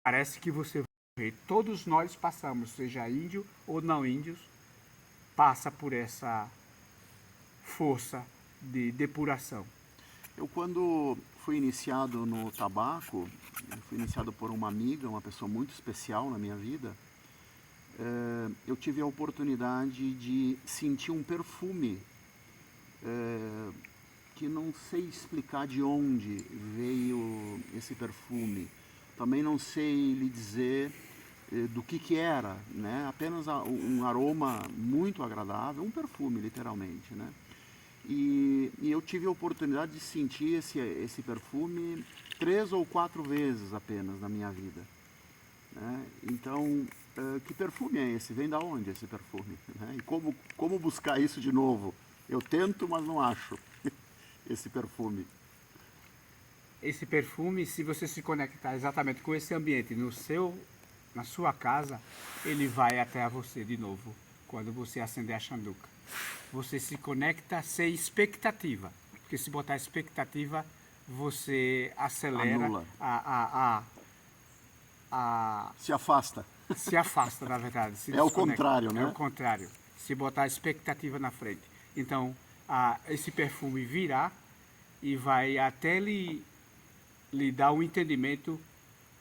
Parece que você vê, todos nós passamos, seja índio ou não índios, passa por essa força de depuração. Eu, quando fui iniciado no tabaco, fui iniciado por uma amiga, uma pessoa muito especial na minha vida. Eu tive a oportunidade de sentir um perfume que não sei explicar de onde veio esse perfume. Também não sei lhe dizer do que era, né? Apenas um aroma muito agradável, um perfume literalmente, né? E eu tive a oportunidade de sentir esse perfume 3 ou 4 vezes apenas na minha vida, né? Então, que perfume é esse? Vem da onde esse perfume? Né? E como buscar isso de novo? Eu tento, mas não acho esse perfume. Esse perfume, se você se conectar exatamente com esse ambiente na sua casa, ele vai até a você de novo, quando você acender a chanduca. Você se conecta sem expectativa, porque se botar expectativa, você acelera Anula. Se afasta. se afasta, na verdade, se É o desconecta. contrário, É o né? contrário, se botar expectativa na frente. Então, esse perfume virá e vai até lhe dar um entendimento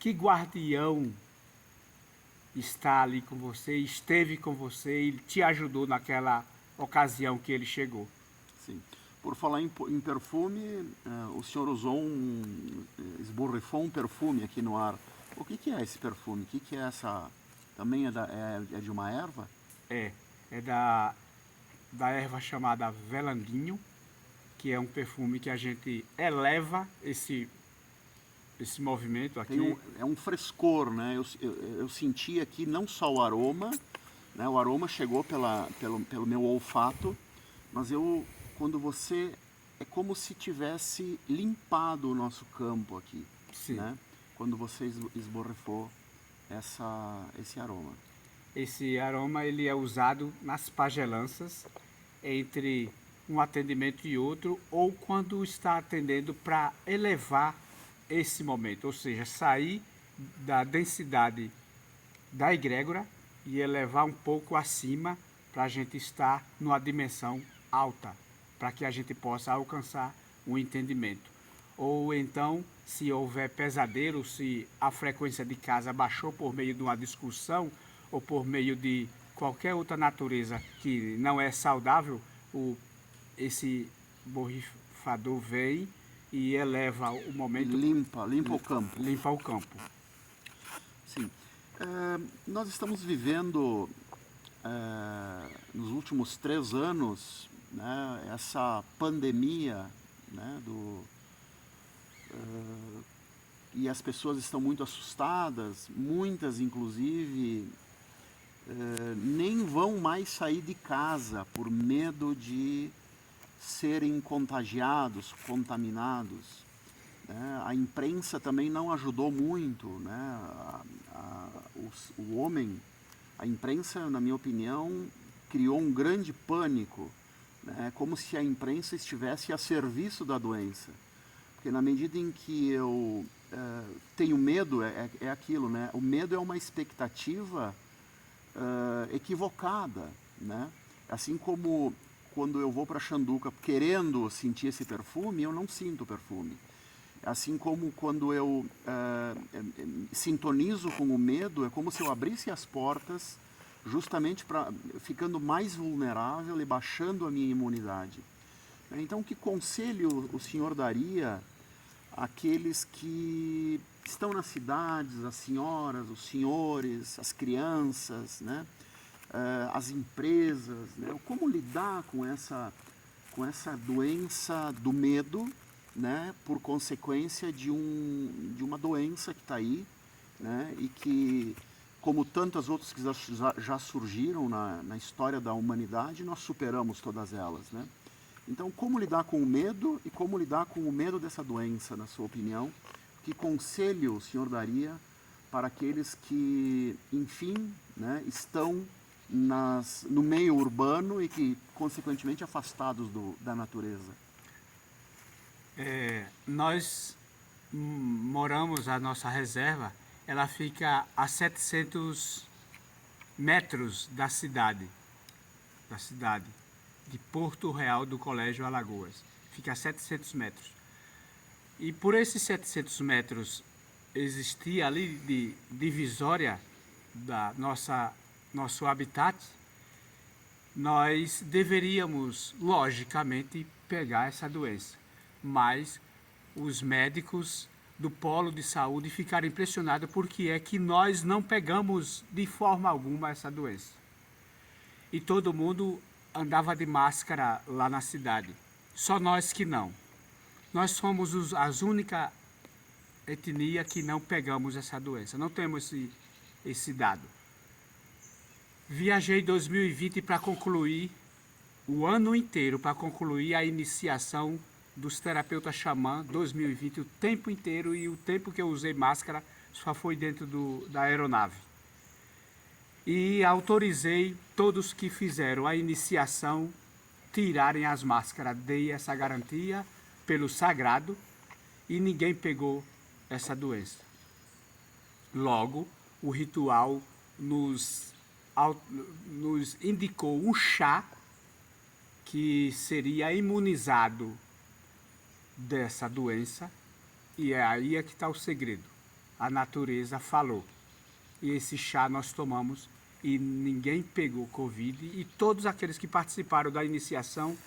que guardião está ali com você, esteve com você e te ajudou naquela ocasião que ele chegou. Sim. Por falar em perfume, o senhor usou esborrifou um perfume aqui no ar. O que é esse perfume? O que é essa? Também é de uma erva? É da erva chamada velandinho, que é um perfume que a gente eleva esse movimento aqui. É um frescor, né? Eu senti aqui não só o aroma, né? O aroma chegou pelo meu olfato, mas quando você, é como se tivesse limpado o nosso campo aqui, Sim. né? Quando você esborrifou esse aroma. Esse aroma ele é usado nas pagelanças entre um atendimento e outro, ou quando está atendendo para elevar esse momento, ou seja, sair da densidade da egrégora e elevar um pouco acima para a gente estar numa dimensão alta, para que a gente possa alcançar um entendimento. Ou então, se houver pesadelo, se a frequência de casa baixou por meio de uma discussão ou por meio de qualquer outra natureza que não é saudável, esse borrifador vem e eleva o E momento, limpa o campo. limpa o campo. Sim. Nós estamos vivendo, nos últimos 3 anos, né, essa pandemia, né, e as pessoas estão muito assustadas, muitas inclusive nem vão mais sair de casa por medo de serem contagiados, contaminados, né? A imprensa também não ajudou muito, né? O homem, a imprensa, na minha opinião, criou um grande pânico, né? Como se a imprensa estivesse a serviço da doença. Porque na medida em que eu tenho medo, é aquilo, né? O medo é uma expectativa equivocada, né? Assim como quando eu vou para Xanduca querendo sentir esse perfume, eu não sinto o perfume. Assim como quando eu sintonizo com o medo, é como se eu abrisse as portas justamente ficando mais vulnerável e baixando a minha imunidade. Então, que conselho o senhor daria àqueles que estão nas cidades, as senhoras, os senhores, as crianças, né? As empresas, né? Como lidar com essa doença do medo, né? Por consequência de uma doença que está aí, né? E que, como tantas outras que já surgiram na história da humanidade, nós superamos todas elas, né? Então, como lidar com o medo e como lidar com o medo dessa doença, na sua opinião? Que conselho o senhor daria para aqueles que, enfim, né, estão no meio urbano e que, consequentemente, afastados da natureza? Nós moramos a nossa reserva ela fica a 700 metros da cidade de Porto Real do Colégio Alagoas. Fica a 700 metros. E por esses 700 metros existia ali de divisória da nosso habitat, nós deveríamos, logicamente, pegar essa doença. Mas os médicos do polo de saúde ficaram impressionados porque é que nós não pegamos de forma alguma essa doença. E todo mundo andava de máscara lá na cidade. Só nós que não. Nós somos as única etnia que não pegamos essa doença. Não temos esse dado. Viajei em 2020 para concluir o ano inteiro, para concluir a iniciação dos terapeutas xamã 2020, o tempo inteiro, e o tempo que eu usei máscara só foi dentro da aeronave. E autorizei todos que fizeram a iniciação tirarem as máscaras. Dei essa garantia pelo sagrado e ninguém pegou essa doença. Logo, o ritual nos indicou um chá que seria imunizado dessa doença, e é aí é que está o segredo. A natureza falou. E esse chá nós tomamos e ninguém pegou Covid, e todos aqueles que participaram da iniciação,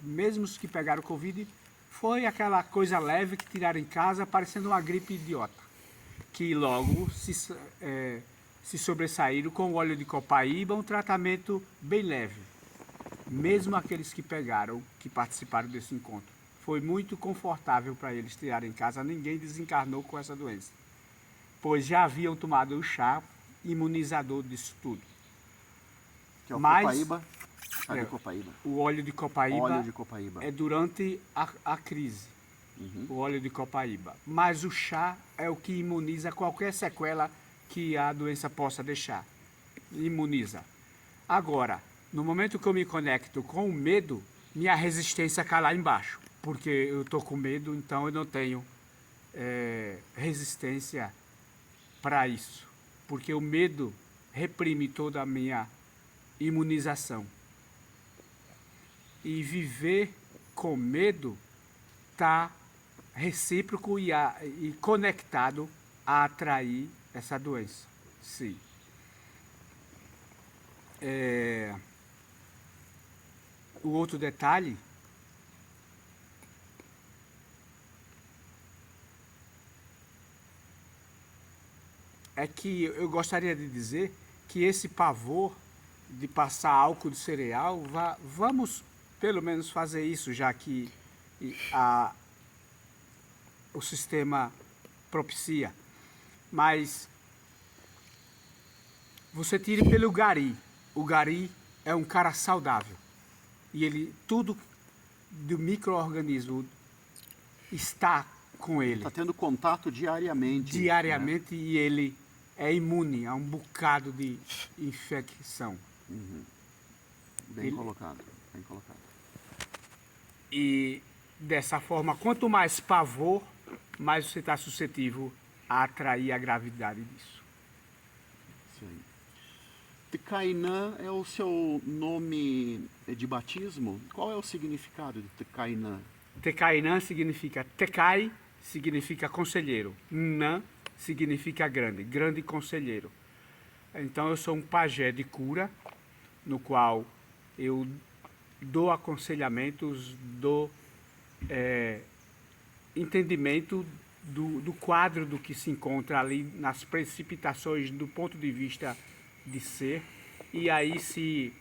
mesmo os que pegaram Covid, foi aquela coisa leve que tiraram em casa, parecendo uma gripe idiota, que logo se sobressaíram com o óleo de copaíba, um tratamento bem leve. Mesmo aqueles que pegaram, que participaram desse encontro. Foi muito confortável para eles tirarem em casa, ninguém desencarnou com essa doença, pois já haviam tomado o chá imunizador disso tudo. Que é o Mas, copaíba. Chá de copaíba. O óleo de copaíba, Óleo de copaíba. é durante a crise, o óleo de copaíba. Mas o chá é o que imuniza qualquer sequela que a doença possa deixar. Imuniza. Agora, no momento que eu me conecto com o medo, minha resistência cai lá embaixo. Porque eu estou com medo, então eu não tenho resistência para isso. Porque o medo reprime toda a minha imunização. E viver com medo está recíproco e conectado a atrair essa doença. Sim. O outro detalhe é que eu gostaria de dizer que esse pavor de passar álcool de cereal, vamos pelo menos fazer isso, já que o sistema propicia. Mas você tire pelo gari. O gari é um cara saudável. E tudo do micro-organismo está com ele. Está tendo contato diariamente. Diariamente, né? E ele é imune a um bocado de infecção. Bem colocado, bem colocado. E dessa forma, quanto mais pavor, mais você está suscetível a atrair a gravidade disso. Isso aí. Tekainã é o seu nome de batismo? Qual é o significado de Tekainã? Tekainã significa Tekai, significa conselheiro. Nã significa grande, grande conselheiro. Então eu sou um pajé de cura, no qual eu dou aconselhamentos, dou entendimento do quadro do que se encontra ali nas precipitações do ponto de vista de ser. E aí, se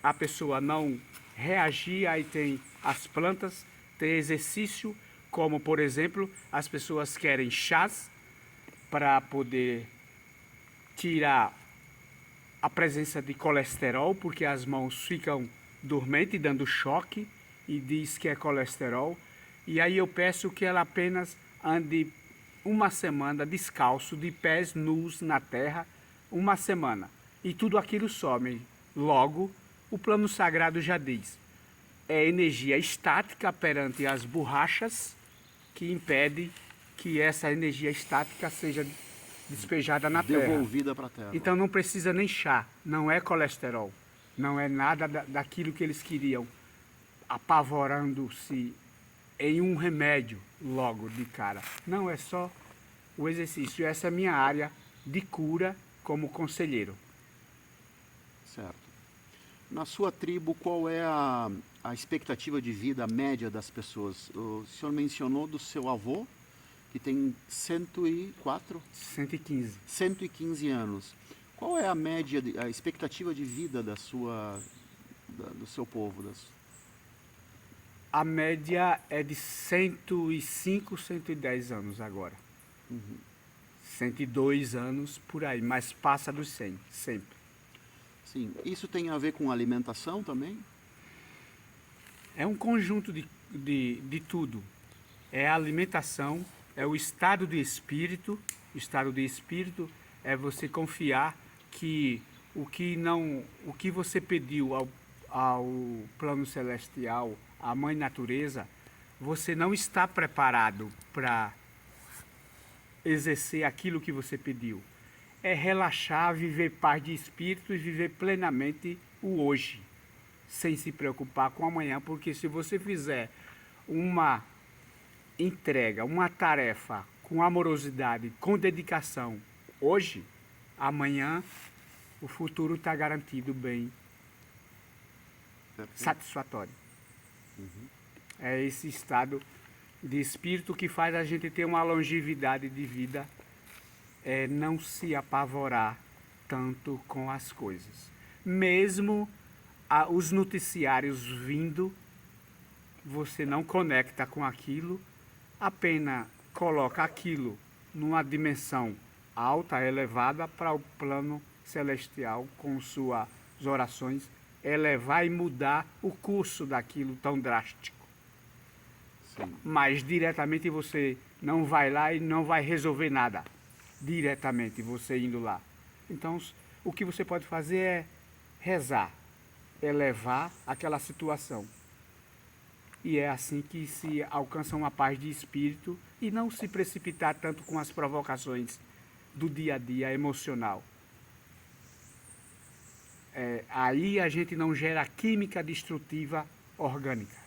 a pessoa não reagir, aí tem as plantas, tem exercício, como por exemplo, as pessoas querem chás para poder tirar a presença de colesterol, porque as mãos ficam dormentes, dando choque, e diz que é colesterol. E aí eu peço que ela apenas ande uma semana descalço, de pés nus na terra, uma semana. E tudo aquilo some. Logo, o plano sagrado já diz, é energia estática perante as borrachas que impede que essa energia estática seja despejada na terra. Devolvida para a terra. Então não precisa nem chá, não é colesterol, não é nada daquilo que eles queriam, apavorando-se em um remédio logo de cara. Não, é só o exercício. Essa é a minha área de cura como conselheiro. Certo. Na sua tribo, qual é a expectativa de vida média das pessoas? O senhor mencionou do seu avô, que tem 104? 115. 115 anos. Qual é a média, a expectativa de vida do seu povo? A média é de 105, 110 anos agora. 102 anos por aí, mas passa dos 100, sempre. Sim. Isso tem a ver com alimentação também? É um conjunto de tudo. É a alimentação, é o estado de espírito. O estado de espírito é você confiar que o que você pediu ao plano celestial, à mãe natureza, você não está preparado para exercer aquilo que você pediu. É relaxar, viver paz de espírito e viver plenamente o hoje, sem se preocupar com amanhã, porque se você fizer uma entrega, uma tarefa com amorosidade, com dedicação hoje, amanhã o futuro está garantido bem satisfatório. É esse estado de espírito que faz a gente ter uma longevidade de vida, não se apavorar tanto com as coisas. Mesmo os noticiários vindo, você não conecta com aquilo, apenas coloca aquilo numa dimensão alta, elevada, para o plano celestial, com suas orações, elevar e mudar o curso daquilo tão drástico. Sim. Mas diretamente você não vai lá e não vai resolver nada. Diretamente você indo lá. Então o que você pode fazer é rezar, elevar aquela situação. E é assim que se alcança uma paz de espírito e não se precipitar tanto com as provocações do dia a dia emocional. Aí a gente não gera química destrutiva orgânica.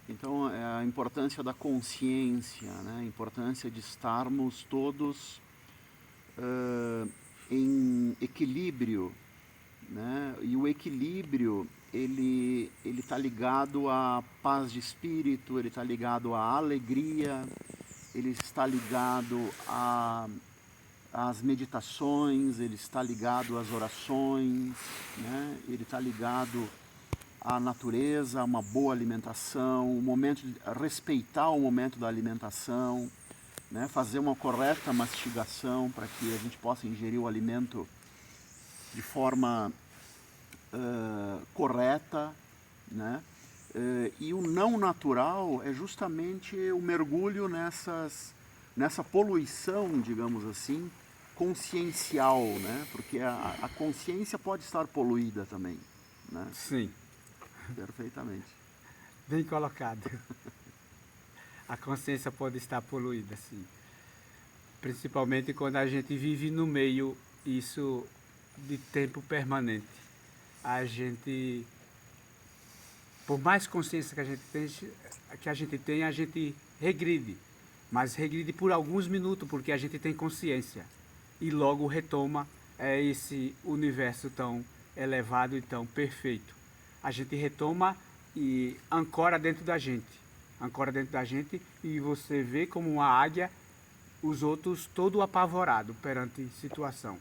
Então, é a importância da consciência, né? A importância de estarmos todos em equilíbrio, né? E o equilíbrio, ele está ligado à paz de espírito, ele está ligado à alegria, ele está ligado às meditações, ele está ligado às orações, né? Ele está ligado à natureza, a uma boa alimentação, respeitar o momento da alimentação, né? Fazer uma correta mastigação para que a gente possa ingerir o alimento de forma correta, né? E o não natural é justamente o mergulho nessa poluição, digamos assim, consciencial, né? Porque a consciência pode estar poluída também, né? Sim. Perfeitamente. Bem colocado. A consciência pode estar poluída, sim. Principalmente quando a gente vive no meio isso de tempo permanente. A gente, por mais consciência que a gente tem, a gente regride. Mas regride por alguns minutos, porque a gente tem consciência. E logo retoma esse universo tão elevado e tão perfeito. A gente retoma e ancora dentro da gente. Ancora dentro da gente e você vê como uma águia, os outros todo apavorado perante situação.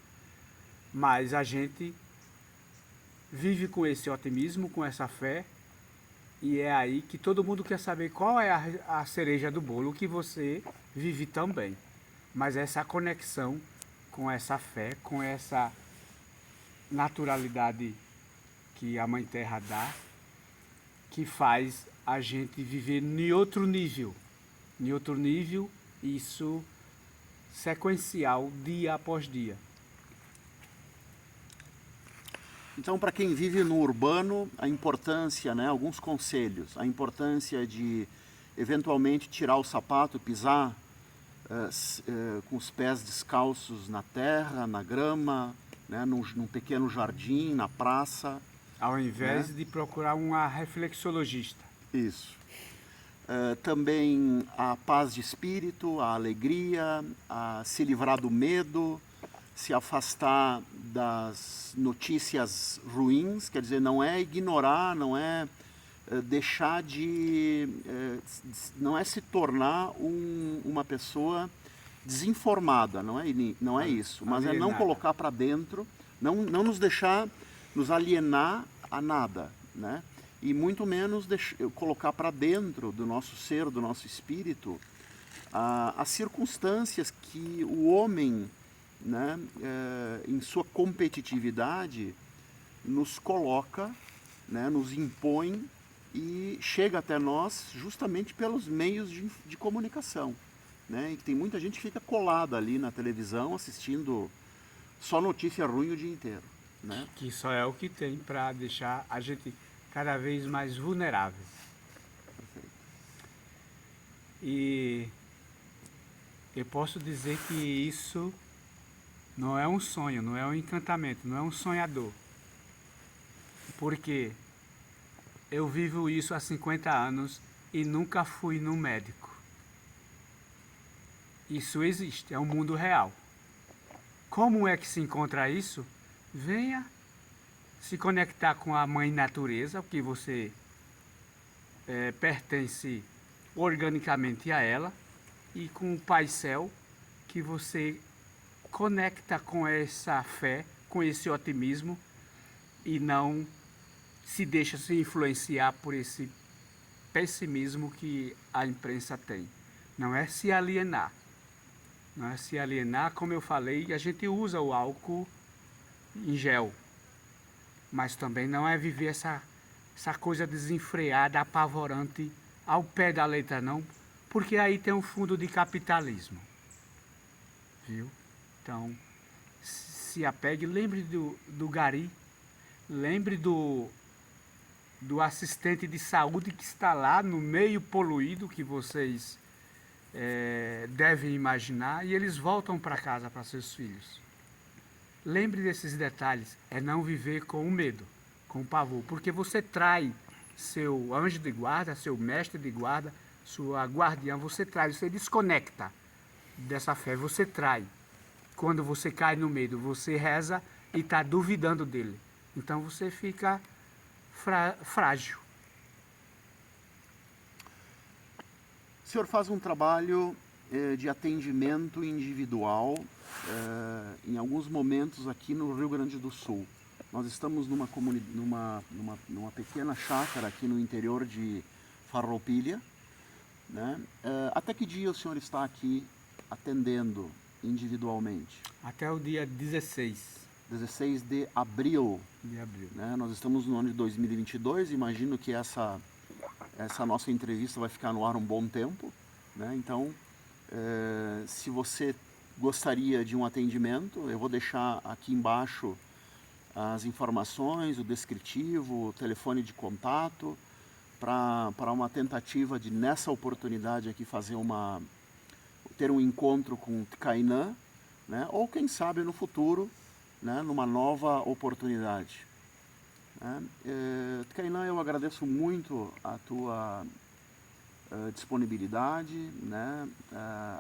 Mas a gente vive com esse otimismo, com essa fé, e é aí que todo mundo quer saber qual é a cereja do bolo que você vive tão bem. Mas essa conexão com essa fé, com essa naturalidade que a Mãe Terra dá, que faz a gente viver em outro nível. Em outro nível, isso sequencial, dia após dia. Então, para quem vive no urbano, a importância, né, alguns conselhos, a importância de eventualmente tirar o sapato, pisar com os pés descalços na terra, na grama, né, num pequeno jardim, na praça. Ao invés de procurar uma reflexologista. Isso. Também a paz de espírito, a alegria, a se livrar do medo, se afastar das notícias ruins, quer dizer, não é ignorar, não é deixar de... não é se tornar uma pessoa desinformada, não é isso, mas é não colocar para dentro, não nos deixar nos alienar a nada, né? E muito menos colocar para dentro do nosso ser, do nosso espírito, as circunstâncias que o homem, né, em sua competitividade, nos coloca, né, nos impõe e chega até nós justamente pelos meios de comunicação. Né? E tem muita gente que fica colada ali na televisão assistindo só notícia ruim o dia inteiro. Né? Que só é o que tem para deixar a gente cada vez mais vulnerável. Perfeito. E eu posso dizer que isso não é um sonho, não é um encantamento, não é um sonhador. Porque eu vivo isso há 50 anos e nunca fui num médico. Isso existe, é um mundo real. Como é que se encontra isso? Venha se conectar com a mãe natureza, que você pertence organicamente a ela, e com o Pai Céu, que você conecta com essa fé, com esse otimismo, e não se deixa se influenciar por esse pessimismo que a imprensa tem. Não é se alienar. Não é se alienar, como eu falei, a gente usa o álcool em gel. Mas também não é viver essa coisa desenfreada, apavorante, ao pé da letra não, porque aí tem um fundo de capitalismo. Viu? Então, se apegue, lembre do gari, lembre do assistente de saúde que está lá no meio poluído que vocês devem imaginar, e eles voltam para casa para seus filhos. Lembre desses detalhes, é não viver com o medo, com o pavor, porque você trai seu anjo de guarda, seu mestre de guarda, sua guardiã, você trai, você desconecta dessa fé, você trai. Quando você cai no medo, você reza e está duvidando dele. Então você fica frágil. O senhor faz um trabalho de atendimento individual em alguns momentos aqui no Rio Grande do Sul. Nós estamos numa pequena chácara aqui no interior de Farroupilha. Né? Até que dia o senhor está aqui atendendo individualmente? Até o dia 16. 16 de abril. De abril. Né? Nós estamos no ano de 2022, imagino que essa nossa entrevista vai ficar no ar um bom tempo. Né? Então, se você gostaria de um atendimento, eu vou deixar aqui embaixo as informações, o descritivo, o telefone de contato, para uma tentativa de, nessa oportunidade aqui, ter um encontro com Kainan, né? Ou quem sabe no futuro, né? Numa nova oportunidade. Né? Kainan, eu agradeço muito a tua disponibilidade, né?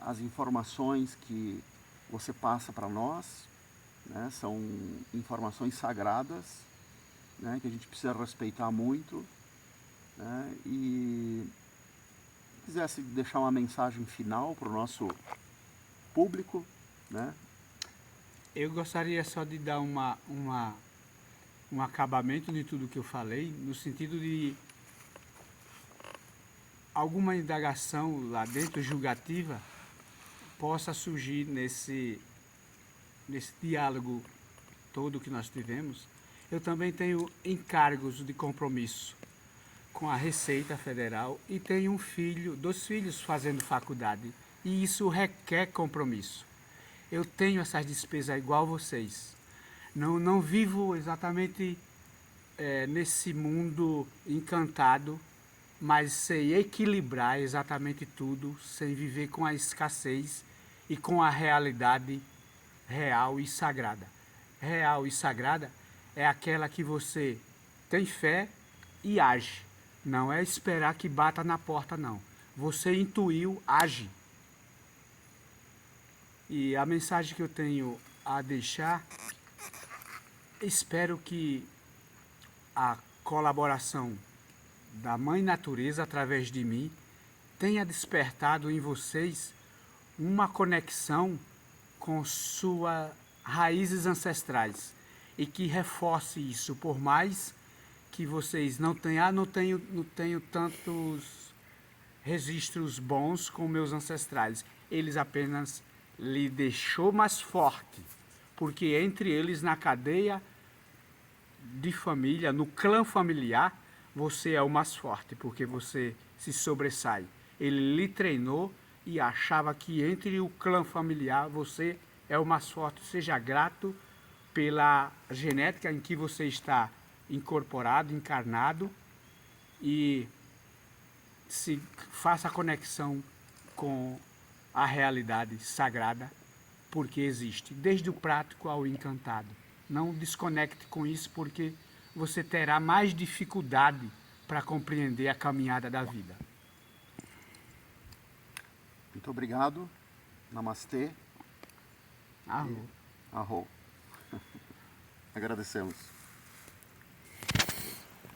As informações que você passa para nós, né? São informações sagradas, né? Que a gente precisa respeitar muito. Né? E se quisesse deixar uma mensagem final para o nosso público, né? Eu gostaria só de dar um acabamento de tudo que eu falei, no sentido de alguma indagação lá dentro, julgativa, possa surgir nesse diálogo todo que nós tivemos. Eu também tenho encargos de compromisso com a Receita Federal e tenho dois filhos fazendo faculdade, e isso requer compromisso. Eu tenho essas despesas igual vocês. Não vivo exatamente nesse mundo encantado, mas sei equilibrar exatamente tudo, sem viver com a escassez e com a realidade real e sagrada. Real e sagrada é aquela que você tem fé e age. Não é esperar que bata na porta, não. Você intuiu, age. E a mensagem que eu tenho a deixar, espero que a colaboração da Mãe Natureza através de mim tenha despertado em vocês uma conexão com suas raízes ancestrais e que reforce isso, por mais que vocês não tenham, não tenho tantos registros bons com meus ancestrais. Eles apenas lhe deixou mais forte, porque entre eles na cadeia de família, no clã familiar, você é o mais forte, porque você se sobressai. Ele lhe treinou e achava que entre o clã familiar você é o mais forte. Seja grato pela genética em que você está incorporado, encarnado, e se faça a conexão com a realidade sagrada, porque existe, desde o prático ao encantado. Não desconecte com isso, porque você terá mais dificuldade para compreender a caminhada da vida. Muito obrigado. Namastê. Arro. Arro. Agradecemos.